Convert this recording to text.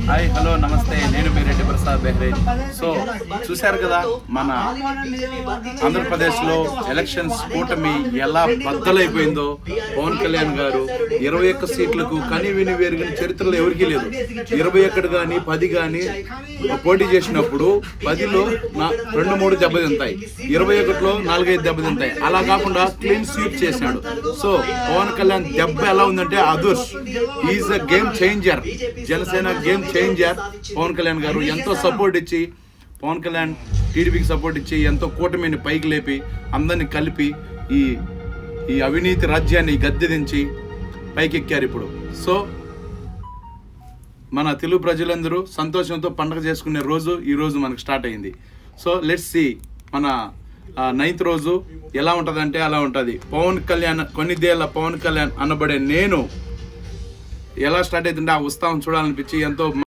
Hi hello నమస్తే, నేను మీ Reddy Prasad బెహ్రేజ్. So చూశారు కదా, మన ఆంధ్రప్రదేశ్లో ఎలక్షన్స్ కూటమి ఎలా బద్దలైపోయిందో. పవన్ కళ్యాణ్ గారు 21 సీట్లకు కని విని వేరుగిన చరిత్రలో ఎవరికీ లేదు. 21 కానీ 10 కానీ పోటీ చేసినప్పుడు 10లో 2-3 దెబ్బతింటాయి, 21లో 4-5 దెబ్బతింటాయి. అలా కాకుండా క్లీన్ స్వీప్ చేశాడు. సో పవన్ కళ్యాణ్ దెబ్బ ఎలా ఉందంటే అదుర్స్, is a game changer. Janasena game changer. Pawan Kalyan గారు ఎంతో సపోర్ట్ ఇచ్చి, పవన్ కళ్యాణ్ టీడీపీకి సపోర్ట్ ఇచ్చి ఎంతో కూటమిని పైకి లేపి అందరిని కలిపి ఈ అవినీతి రాజ్యాన్ని గద్దె దించి పైకెక్కారు ఇప్పుడు. సో మన తెలుగు ప్రజలందరూ సంతోషంతో పండగ చేసుకునే రోజు ఈ రోజు మనకు స్టార్ట్ అయింది. సో లెట్స్ సీ మన 9th రోజు ఎలా ఉంటుందంటే అలా ఉంటుంది. పవన్ కళ్యాణ్ కొన్నిదేళ్ల పవన్ కళ్యాణ్ అనబడే నేను ఎలా స్టార్ట్ అవుతుంటే ఆ ఉత్సాహం చూడాలనిపించి ఎంతో